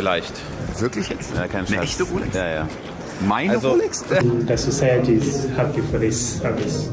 Vielleicht. Wirklich jetzt? Ja, kein Scheiß. Eine echte Rolex? Ja, ja. Meine Also- Rolex? The society is happy for this service.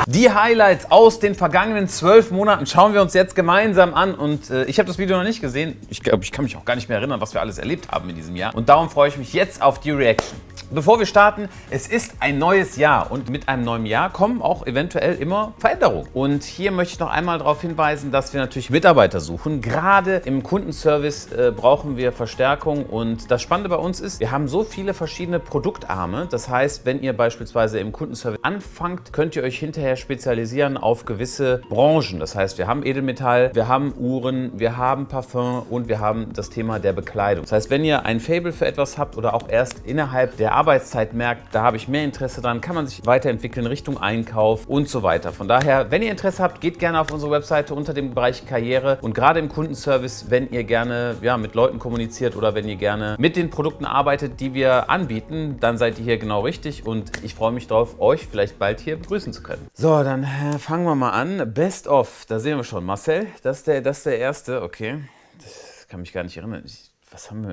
Die Highlights aus den vergangenen 12 Monaten schauen wir uns jetzt gemeinsam an. Und ich habe das Video noch nicht gesehen. Ich glaube, ich kann mich auch gar nicht mehr erinnern, was wir alles erlebt haben in diesem Jahr. Und darum freue ich mich jetzt auf die Reaction. Bevor wir starten, es ist ein neues Jahr und mit einem neuen Jahr kommen auch eventuell immer Veränderungen. Und hier möchte ich noch einmal darauf hinweisen, dass wir natürlich Mitarbeiter suchen. Gerade im Kundenservice brauchen wir Verstärkung und das Spannende bei uns ist, wir haben so viele verschiedene Produktarme. Das heißt, wenn ihr beispielsweise im Kundenservice anfangt, könnt ihr euch hinterher spezialisieren auf gewisse Branchen. Das heißt, wir haben Edelmetall, wir haben Uhren, wir haben Parfum und wir haben das Thema der Bekleidung. Das heißt, wenn ihr ein Faible für etwas habt oder auch erst innerhalb der Arbeitszeit merkt, da habe ich mehr Interesse dran, kann man sich weiterentwickeln Richtung Einkauf und so weiter. Von daher, wenn ihr Interesse habt, geht gerne auf unsere Webseite unter dem Bereich Karriere und gerade im Kundenservice, wenn ihr gerne mit Leuten kommuniziert oder wenn ihr gerne mit den Produkten arbeitet, die wir anbieten, dann seid ihr hier genau richtig und ich freue mich darauf, euch vielleicht bald hier begrüßen zu können. So, dann fangen wir mal an. Best of, da sehen wir schon. Marcel, das ist der erste, okay. Das kann mich gar nicht erinnern. Was haben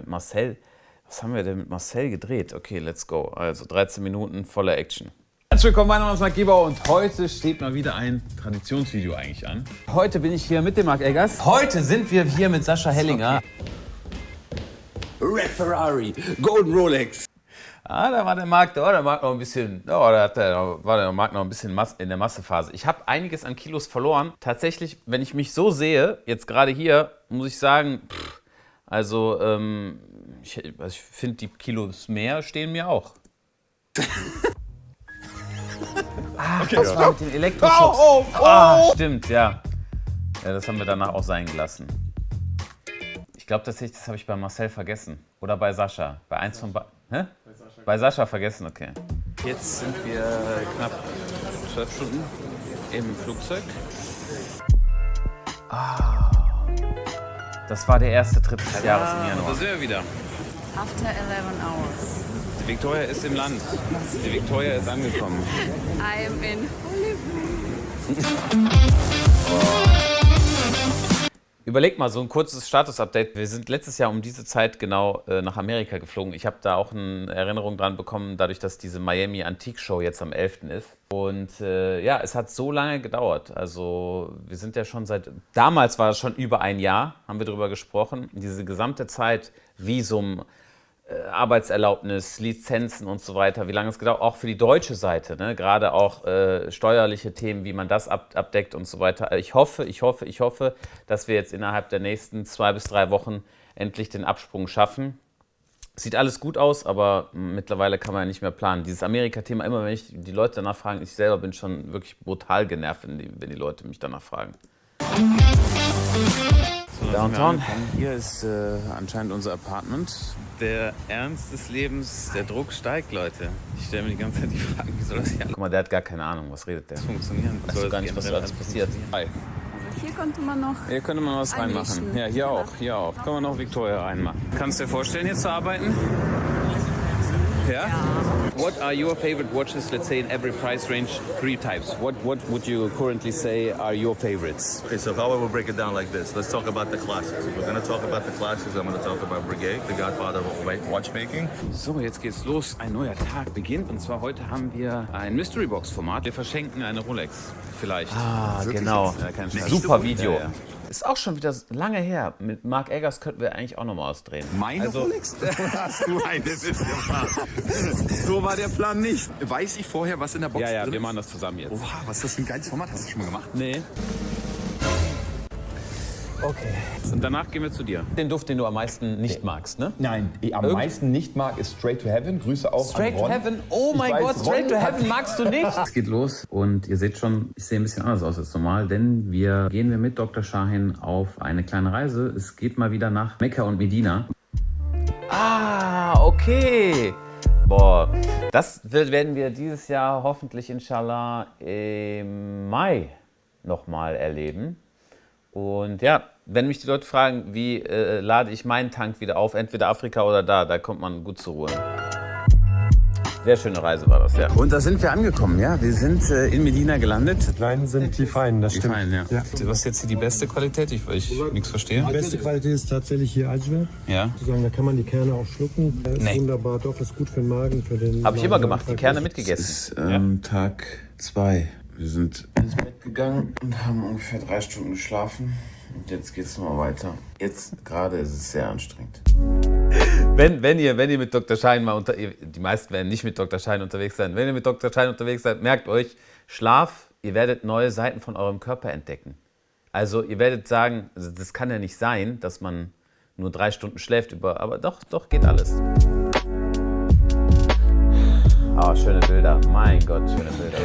wir denn mit Marcel gedreht? Okay, let's go. Also 13 Minuten voller Action. Herzlich willkommen, mein Name ist Marc Gebauer und heute steht mal wieder ein Traditionsvideo eigentlich an. Heute bin ich hier mit dem Marc Eggers. Heute sind wir hier mit Sascha Hellinger. Red Ferrari, Golden Rolex. Da war der Marc, der Marc noch ein bisschen, war der Marc noch ein bisschen in der Massephase. Ich habe einiges an Kilos verloren. Tatsächlich, wenn ich mich so sehe, jetzt gerade hier, muss ich sagen, ich finde, die Kilos mehr stehen mir auch. Okay, das war mit den Elektroschocks. Stimmt, ja. Ja, das haben wir danach auch sein gelassen. Ich glaube tatsächlich, das habe ich bei Marcel vergessen. Oder bei Sascha. Bei eins von beiden. Hä? Bei Sascha vergessen, okay. Jetzt sind wir knapp 12 Stunden im Flugzeug. Das war der erste Trip des Jahres im Januar. Da sind wir wieder. After 11 hours. Die Victoria ist im Land. Die Victoria ist angekommen. I am in Überlegt mal, so ein kurzes Status-Update. Wir sind letztes Jahr um diese Zeit genau nach Amerika geflogen. Ich habe da auch eine Erinnerung dran bekommen, dadurch, dass diese Miami Antique Show jetzt am 11. ist. Und es hat so lange gedauert. Also wir sind ja schon damals war es schon über ein Jahr, haben wir darüber gesprochen. Diese gesamte Zeit, Visum, Arbeitserlaubnis, Lizenzen und so weiter, wie lange es gedauert, auch für die deutsche Seite, ne? Gerade auch steuerliche Themen, wie man das abdeckt und so weiter. Ich hoffe, dass wir jetzt innerhalb der nächsten 2 bis 3 Wochen endlich den Absprung schaffen. Sieht alles gut aus, aber mittlerweile kann man ja nicht mehr planen. Dieses Amerika-Thema, immer wenn ich die Leute danach fragen, ich selber bin schon wirklich brutal genervt, wenn die Leute mich danach fragen. Downtown. Hier ist anscheinend unser Apartment. Der Ernst des Lebens, der Druck steigt, Leute. Ich stelle mir die ganze Zeit die Frage, wie soll das hier? Guck mal, der hat gar keine Ahnung, was redet der? Das funktionieren. Weißt du gar nicht, was alles passiert? Hi. Also hier konnte man noch. Hier könnte man was reinmachen. Ja, hier auch. Kann man noch Victoria reinmachen. Kannst du dir vorstellen, hier zu arbeiten? Ja? What are your favorite watches, let's say in every price range, 3 types? What would you currently say are your favorites? Okay, so how I will break it down like this. Let's talk about the classics. If we're going to talk about the classics, I'm going to talk about Breguet, the godfather of watchmaking. So, jetzt geht's los. Ein neuer Tag beginnt und zwar heute haben wir ein Mystery Box Format. Wir verschenken eine Rolex. Vielleicht. Genau. Ja, kein Scheiß. Super Video. Ja. Ist auch schon wieder lange her. Mit Marc Eggers könnten wir eigentlich auch noch mal ausdrehen. Meine Rolex? Hast du eine? Das ist der Plan. So war der Plan nicht. Weiß ich vorher, was in der Box drin ist? Wir machen das zusammen jetzt. Oha, was ist das für ein geiles Format? Hast du schon mal gemacht? Nee. Okay. Und danach gehen wir zu dir. Den Duft, den du am meisten nicht magst, ne? Nein, am meisten nicht mag, ist Straight to Heaven. Grüße auch Straight an Ron. to Heaven? Oh mein Gott, Straight to Heaven magst du nicht? Es geht los und ihr seht schon, ich sehe ein bisschen anders aus als normal, denn gehen wir mit Dr. Shahin auf eine kleine Reise. Es geht mal wieder nach Mekka und Medina. Okay. Boah, das werden wir dieses Jahr hoffentlich inshallah im Mai nochmal erleben. Und ja, wenn mich die Leute fragen, wie lade ich meinen Tank wieder auf, entweder Afrika oder da kommt man gut zur Ruhe. Sehr schöne Reise war das, ja. Und da sind wir angekommen, ja. Wir sind in Medina gelandet. Die Kleinen sind die Feinen, das stimmt. Fein, ja. Was ist jetzt hier die beste Qualität? Weil ich nichts verstehe. Die beste Qualität ist tatsächlich hier Ajwa. Ja. Sozusagen, da kann man die Kerne auch schlucken. Das ist Nee. wunderbar, doch, ist gut für den Magen. Habe ich immer gemacht, die Kerne mitgegessen. Es ist Tag 2. Wir sind ins Bett gegangen und haben ungefähr 3 Stunden geschlafen. Und jetzt geht's nochmal weiter. Jetzt gerade ist es sehr anstrengend. Wenn ihr mit Dr. Schein mal die meisten werden nicht mit Dr. Schein unterwegs sein. Wenn ihr mit Dr. Schein unterwegs seid, merkt euch, Schlaf, ihr werdet neue Seiten von eurem Körper entdecken. Also ihr werdet sagen, das kann ja nicht sein, dass man nur 3 Stunden schläft aber doch, geht alles. Oh, schöne Bilder. Mein Gott, schöne Bilder.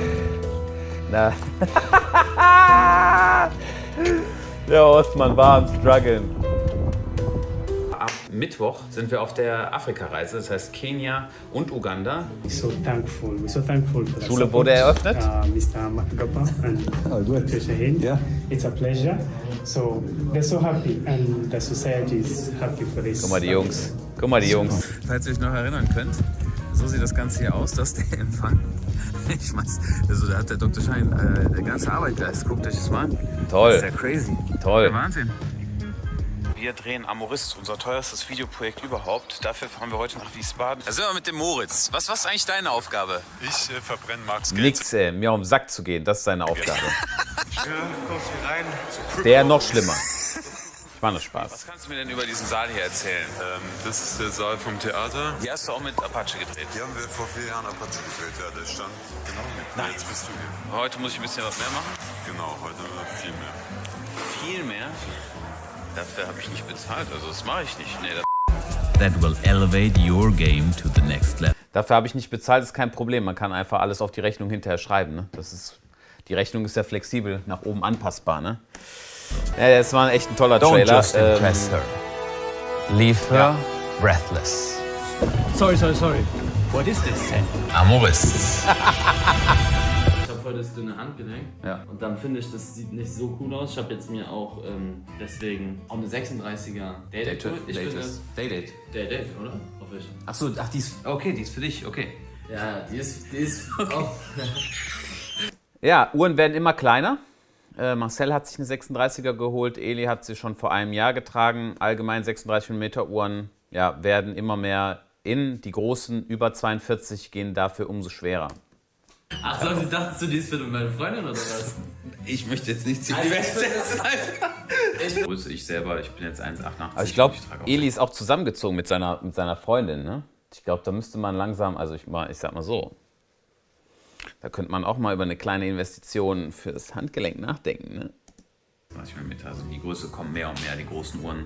Na. Der Ostmann war am Struggeln. Am Mittwoch sind wir auf der Afrika-Reise, das heißt Kenia und Uganda. We're so thankful for the Schule support, wurde eröffnet. Mr. Makgapa and Dr. Shaheen. Yeah. It's a pleasure. So they're so happy and the society is happy for this. Guck mal die Jungs. Falls ihr euch noch erinnern könnt, so sieht das Ganze hier aus, das ist der Empfang. Ich weiß, also da hat der Dr. Schein eine ganze Arbeit geleistet. Guckt euch das mal an. Toll. Das ist ja crazy. Toll. Der Wahnsinn. Wir drehen Amorist, unser teuerstes Videoprojekt überhaupt. Dafür fahren wir heute nach Wiesbaden. Da sind wir mit dem Moritz. Was ist eigentlich deine Aufgabe? Ich verbrenne Marks Geld. Nix, mir um den Sack zu gehen, das ist seine Aufgabe. Kommst hier rein zu Crypto. Der noch schlimmer. Ich mache nur Spaß. Was kannst du mir denn über diesen Saal hier erzählen? Das ist der Saal vom Theater. Hier hast du auch mit Apache gedreht. Hier haben wir vor 4 Jahren Apache gedreht. Ja, der stand genau mit. Nein. Jetzt bist du hier. Heute muss ich ein bisschen was mehr machen. Genau, heute viel mehr. Viel mehr? Dafür habe ich nicht bezahlt, also das mache ich nicht. Nee, That will elevate your game to the next level. dafür habe ich nicht bezahlt, ist kein Problem. Man kann einfach alles auf die Rechnung hinterher schreiben. Ne? Die Rechnung ist ja flexibel, nach oben anpassbar. Ne? Ja, das war echt ein toller Trailer. Just impress her. Leave her breathless. Sorry. What is this? Amorist. Ich habe voll das dünne Handgelenk. Ja. Und dann finde ich, das sieht nicht so cool aus. Ich habe jetzt mir auch deswegen auch eine 36er Date. Ich finde Date, oder? Hoffe ich. Achso, die ist. Okay, die ist für dich, okay. Ja, die ist okay. Auch. Ja, Uhren werden immer kleiner. Marcel hat sich eine 36er geholt, Eli hat sie schon vor einem Jahr getragen. Allgemein 36 mm Uhren werden immer mehr in. Die großen über 42 gehen dafür umso schwerer. Ach so, dachtest du, die ist für meine Freundin oder was? Ich möchte jetzt nicht Also ich selber, ich bin jetzt 1,88. Aber ich glaube, Eli ist auch zusammengezogen mit seiner Freundin. Ne? Ich glaube, da müsste man langsam, also ich sag mal so, da könnte man auch mal über eine kleine Investition für das Handgelenk nachdenken. Ne? 30 mm, also die Größe kommen mehr und mehr, die großen Uhren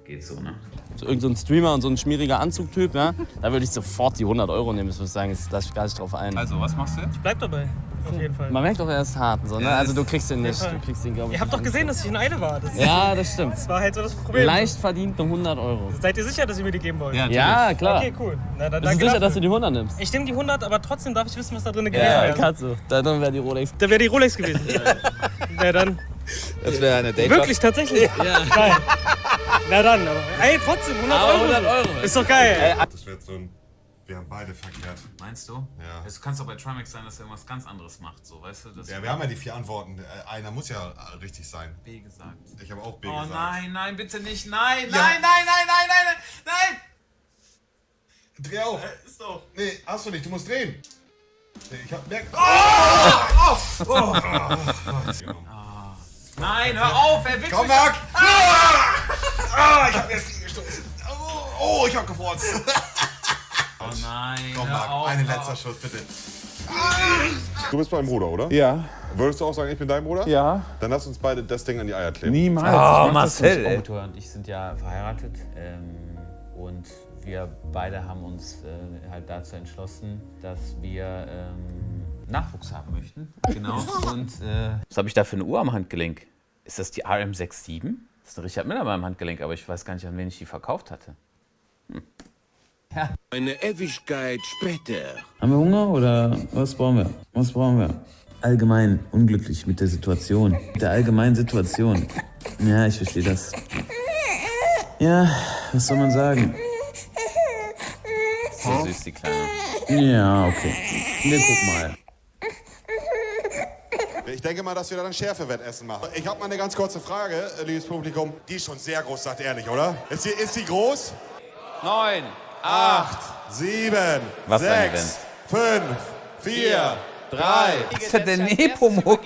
geht so, ne? So irgend so ein Streamer und so ein schmieriger Anzugtyp, ja, da würde ich sofort die 100 € nehmen, das würde ich sagen, jetzt lasse ich gar nicht drauf ein. Also, was machst du jetzt? Ich bleib dabei, auf jeden Fall. Man merkt doch, er ist hart, so, ne? Also du kriegst den nicht, du kriegst den, glaube ich. Ihr habt doch gesehen, dass ich in Eile war. Ja, das stimmt. Das war halt so das Problem. Leicht verdient nur 100 €. Seid ihr sicher, dass ihr mir die geben wollt? Ja, klar. Okay, cool. Na, dann Bist du sicher, dass du die 100 nimmst? Ich nehme die 100, aber trotzdem darf ich wissen, was da drin gewesen wäre. Ja, kannst du. Dann wäre die Rolex. Da wäre die Rolex gewesen. Ja, dann. Das wäre eine Date. Wirklich, tatsächlich? Ja. Geil. Na dann, aber ey, trotzdem, 100 €. 100 €. Ist doch geil. Das wird so ein... Wir haben beide verkehrt. Meinst du? Ja. Es kann doch bei Trimax sein, dass er irgendwas ganz anderes macht, so, weißt du? Das Ja, wir haben ja die 4 Antworten. Einer muss ja richtig sein. B gesagt. Ich habe auch B Oh gesagt. nein, bitte nicht, nein, nein! Dreh auf. Ist doch. Nee, hast du nicht. Du musst drehen. Nee, ich hab... Nein, hör auf, er will Komm, Marc! Ich hab erst gestoßen. Oh, ich hab gefurzt. Oh nein, Komm, hör auf. Marc, einen letzter Schuss, bitte. Du bist mein Bruder, oder? Ja. Würdest du auch sagen, ich bin dein Bruder? Ja. Dann lass uns beide das Ding an die Eier kleben. Niemals. Oh, Marcel, ey. Mutter und ich sind ja verheiratet und wir beide haben uns halt dazu entschlossen, dass wir Nachwuchs haben möchten. Genau. Und was habe ich da für eine Uhr am Handgelenk? Ist das die RM67? Das ist eine Richard Miller beim Handgelenk, aber ich weiß gar nicht, an wen ich die verkauft hatte. Ja. Eine Ewigkeit später. Haben wir Hunger oder was brauchen wir? Allgemein unglücklich mit der Situation. Mit der allgemeinen Situation. Ja, ich verstehe das. Ja, was soll man sagen? So süß, die Kleine. Ja, okay. Wir gucken mal. Ich denke mal, dass wir dann ein Schärfewetten machen. Ich habe mal eine ganz kurze Frage, liebes Publikum. Die ist schon sehr groß, sagt ehrlich, oder? Ist die groß? 9, 8, 7, Was für ein 6, 5, 4, 3. Was ist denn der Nepomuk?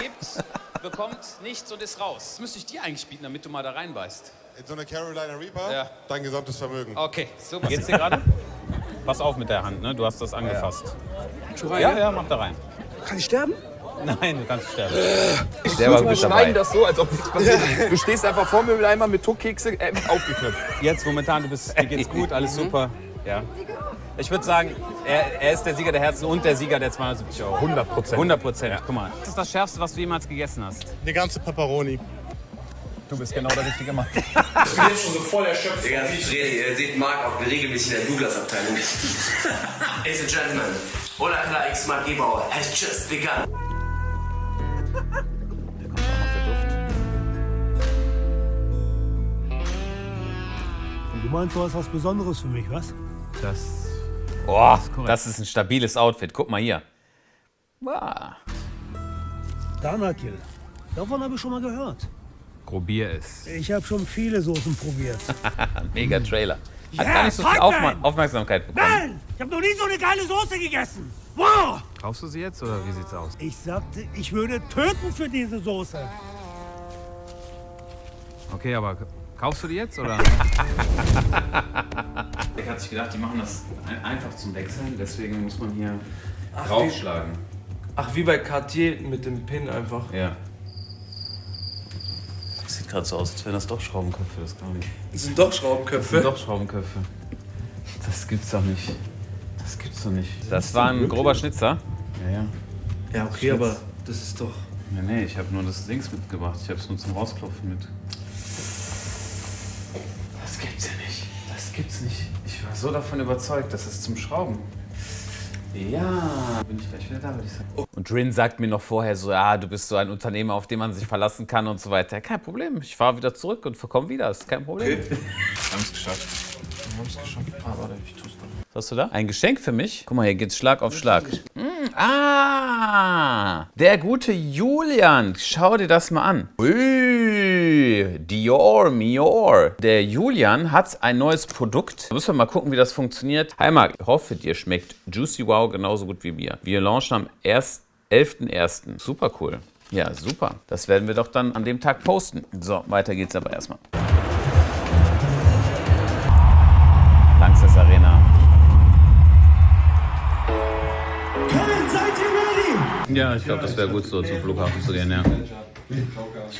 Bekommt nichts und ist raus. Das müsste ich dir eigentlich bieten, damit du mal da reinbeißt. In so eine Carolina Reaper? Ja. Dein gesamtes Vermögen. Okay, super. Geht's dir gerade? Pass auf mit der Hand, ne? Du hast das angefasst. Ja, mach da rein. Kann ich sterben? Nein, du kannst sterben. Wir schneiden das so, als ob nichts passiert. Du stehst einfach vor mir Mülleimer mit Tuckkekse aufgeknöpft. Jetzt momentan, dir geht's gut, alles super. Ja. Ich würde sagen, er ist der Sieger der Herzen und der Sieger der 270 €. 100%. 100%. Ja. Guck mal. Was ist das Schärfste, was du jemals gegessen hast? Die ganze Pepperoni. Du bist genau der richtige Mann. Ich bin jetzt schon so voll erschöpft. Digga, ihr seht Marc auch regelmäßig in der Douglas-Abteilung. Ladies and Gentlemen, Ola Kla X Marc Gebauer has just begun. Und du meinst, du hast was Besonderes für mich, was? Das ist ein stabiles Outfit. Guck mal hier. Wow. Danakil. Davon habe ich schon mal gehört. Probier es. Ich habe schon viele Soßen probiert. Mega Trailer. Hat Ja, gar nicht so viel Aufmerksamkeit bekommen. Nein! Ich habe noch nie so eine geile Soße gegessen. Wow! Kaufst du sie jetzt oder wie sieht's aus? Ich sagte, ich würde töten für diese Soße. Okay, aber kaufst du die jetzt oder? Der hat sich gedacht, die machen das einfach zum Wechseln, deswegen muss man hier draufschlagen. Ach, wie bei Cartier mit dem Pin einfach. Ja. Das sieht gerade so aus, als wären das doch Schraubenköpfe, das gar nicht. Das sind doch Schraubenköpfe. Das sind doch Schraubenköpfe. Das gibt's doch nicht. Das gibt's doch nicht. Das war ein grober Schnitzer. Ja. Ja, okay, aber das ist doch... Nee, ich habe nur das Dings mitgebracht. Ich habe es nur zum Rausklopfen mit. Das gibt's ja nicht. Das gibt's nicht. Ich war so davon überzeugt, das ist zum Schrauben. Ja, bin ich gleich wieder da, würde ich sagen. Und Drin sagt mir noch vorher so, ja, du bist so ein Unternehmer, auf den man sich verlassen kann und so weiter. Kein Problem, ich fahre wieder zurück und komme wieder, ist kein Problem. Okay. Wir haben es geschafft. Aber ich tue es doch. Was hast du da? Ein Geschenk für mich? Guck mal, hier geht's Schlag auf Schlag. Der gute Julian. Schau dir das mal an. Ui, Dior, Mior. Der Julian hat ein neues Produkt. Da müssen wir mal gucken, wie das funktioniert. Hi Marc, ich hoffe, dir schmeckt Juicy Wow genauso gut wie mir. Wir launchen am 11.01. Super cool. Ja, super. Das werden wir doch dann an dem Tag posten. So, weiter geht's aber erstmal. Lanxess Arena. Seid ihr ready? Ja, ich glaube, das wäre gut, so zum Flughafen zu gehen, ja.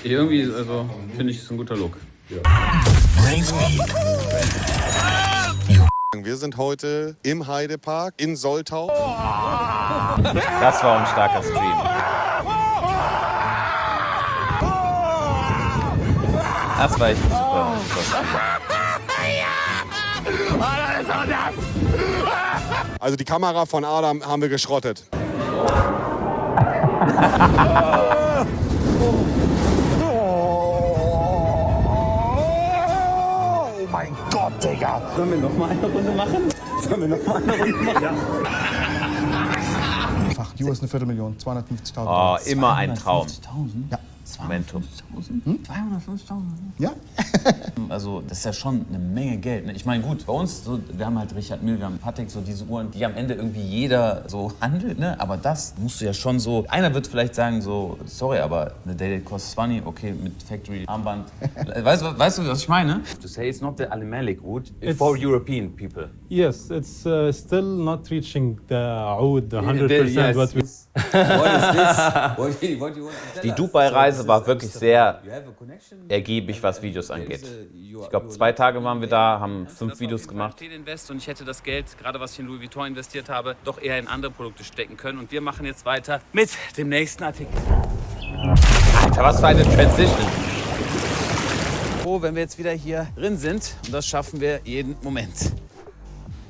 Irgendwie, also, finde ich, ist ein guter Look. Wir sind heute im Heidepark in Soltau. Das war ein starker Stream. Das war echt super. Also die Kamera von Adam haben wir geschrottet. Oh mein Gott, Digga! Sollen wir noch mal eine Runde machen? Einfach, US eine Viertelmillion, 250.000. Oh, immer ein Traum. Ja. Momentum. 250.000? Ja. Also, das ist ja schon eine Menge Geld. Ne? Ich meine, gut, bei uns, so, wir haben halt Richard Mille, wir haben Patek, so diese Uhren, die am Ende irgendwie jeder so handelt, ne? Aber das musst du ja schon so. Einer wird vielleicht sagen, so, sorry, aber eine Daily kostet 20, okay, mit Factory Armband. Weißt du, was ich meine? To say it's not the Ali Malik wood, it's for European people. Yes, it's still not reaching the oud, the 100% what we... Die Dubai-Reise war wirklich sehr ergiebig, was Videos angeht. Ich glaube, 2 Tage waren wir da, haben 5 Videos gemacht. Und ich hätte das Geld, gerade was ich in Louis Vuitton investiert habe, doch eher in andere Produkte stecken können. Und wir machen jetzt weiter mit dem nächsten Artikel. Alter, was für eine Transition. Oh, wenn wir jetzt wieder hier drin sind, und das schaffen wir jeden Moment.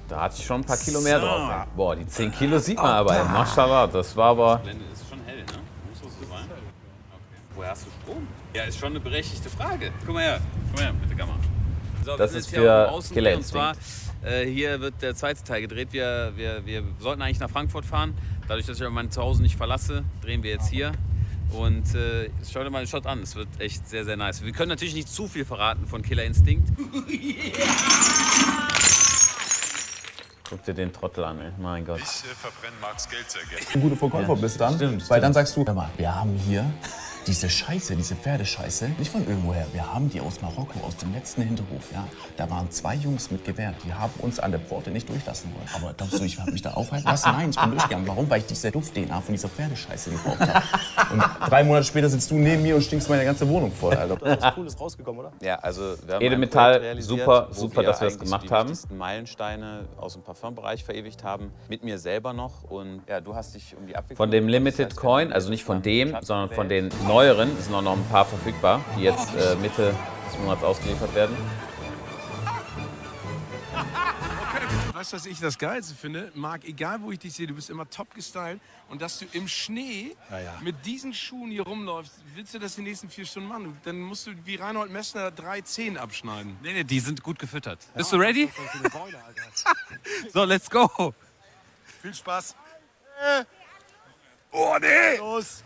Da hatte ich schon ein paar Kilo mehr drauf. Ey. Boah, die 10 Kilo sieht man aber, ey. Maschallah, das war aber... Das ist schon hell, ne? Muss was sein? Okay. Woher hast du Strom? Ja, ist schon eine berechtigte Frage. Guck mal her mit der Kamera. So, Das wir ist sind jetzt hier auf für dem Außendreh Killer und zwar Instinct. hier wird der zweite Teil gedreht. Wir sollten eigentlich nach Frankfurt fahren. Dadurch, dass ich aber mein Zuhause nicht verlasse, drehen wir jetzt hier. Und schau dir mal den Shot an. Es wird echt sehr, sehr nice. Wir können natürlich nicht zu viel verraten von Killer Instinct. Guck dir den Trottel an, ey. Mein Gott. Ich verbrenne Marks Geld sehr gerne. Ein guter Verkäufer bist dann, Stimmt, weil dann sagst du, hör mal, wir haben hier diese Scheiße, diese Pferdescheiße, nicht von irgendwoher, wir haben die aus Marokko, aus dem letzten Hinterhof, ja. Da waren 2 Jungs mit Gewehr, die haben uns an der Pforte nicht durchlassen wollen. Aber glaubst du, ich habe mich da aufhalten lassen? Nein, ich bin durchgegangen. Warum? Weil ich diese Duft-DNA von dieser Pferdescheiße gekauft habe. Und 3 Monate später sitzt du neben mir und stinkst meine ganze Wohnung voll, Alter. Da ist was Cooles rausgekommen, oder? Ja, also wir haben Edelmetall, ein Projekt realisiert, super, wo super, dass wir das eigentlich gemacht die haben. wichtigsten Meilensteine aus dem Parfumbereich verewigt haben, mit mir selber noch. Und ja, du hast dich um die Abwicklung... Von dem Limited Coin, also nicht von dem, sondern von den neueren, es sind auch noch ein paar verfügbar, die jetzt Mitte des Monats ausgeliefert werden. Weißt du, was ich das Geilste finde? Marc, egal wo ich dich sehe, du bist immer top gestylt. Und dass du im Schnee mit diesen Schuhen hier rumläufst, willst du das die nächsten 4 Stunden machen? Dann musst du wie Reinhold Messner 3 Zehen abschneiden. Nee, die sind gut gefüttert. Bist du ready? So, let's go. Viel Spaß. Oh, nee! Los!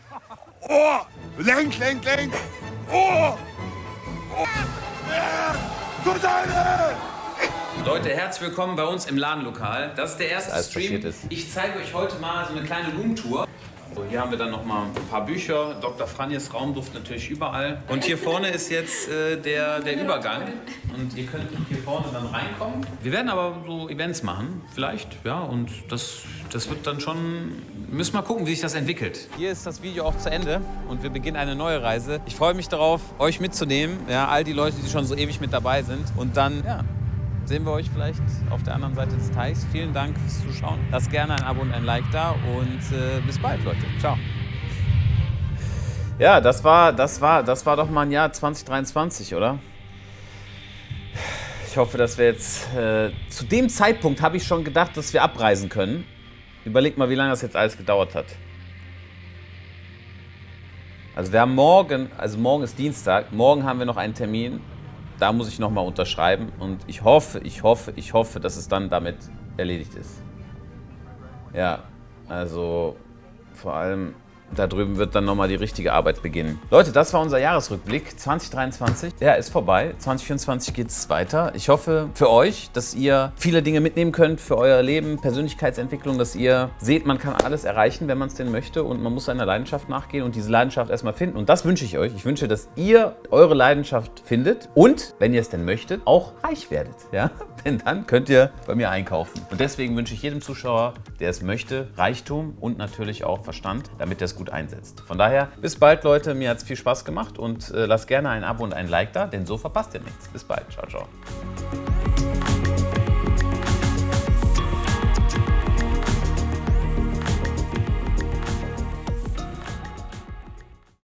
Oh! Lenk! Oh! Oh! Gut, Leute, herzlich willkommen bei uns im Ladenlokal. Das ist der erste alles Stream. passiert ist. Ich zeige euch heute mal so eine kleine Roomtour. So, hier haben wir dann noch mal ein paar Bücher. Dr. Franjes Raumduft natürlich überall. Und hier vorne ist jetzt der Übergang. Und ihr könnt hier vorne dann reinkommen. Wir werden aber so Events machen, vielleicht. Ja, und das wird dann schon... Müssen wir mal gucken, wie sich das entwickelt. Hier ist das Video auch zu Ende und wir beginnen eine neue Reise. Ich freue mich darauf, euch mitzunehmen. Ja, all die Leute, die schon so ewig mit dabei sind. Und dann, ja, sehen wir euch vielleicht auf der anderen Seite des Teichs. Vielen Dank fürs Zuschauen. Lasst gerne ein Abo und ein Like da und bis bald, Leute. Ciao. Ja, das war doch mal ein Jahr 2023, oder? Ich hoffe, dass wir jetzt... zu dem Zeitpunkt habe ich schon gedacht, dass wir abreisen können. Überlegt mal, wie lange das jetzt alles gedauert hat. Also wir haben morgen ist Dienstag, morgen haben wir noch einen Termin. Da muss ich nochmal unterschreiben und ich hoffe, dass es dann damit erledigt ist. Ja, also vor allem da drüben wird dann nochmal die richtige Arbeit beginnen. Leute, das war unser Jahresrückblick 2023. Ja, ist vorbei. 2024 geht's weiter. Ich hoffe für euch, dass ihr viele Dinge mitnehmen könnt für euer Leben, Persönlichkeitsentwicklung, dass ihr seht, man kann alles erreichen, wenn man es denn möchte und man muss seiner Leidenschaft nachgehen und diese Leidenschaft erstmal finden. Und das wünsche ich euch. Ich wünsche, dass ihr eure Leidenschaft findet und, wenn ihr es denn möchtet, auch reich werdet. Ja? Denn dann könnt ihr bei mir einkaufen. Und deswegen wünsche ich jedem Zuschauer, der es möchte, Reichtum und natürlich auch Verstand, damit er es gut einsetzt. Von daher, bis bald, Leute. Mir hat es viel Spaß gemacht und lasst gerne ein Abo und ein Like da, denn so verpasst ihr nichts. Bis bald. Ciao, ciao.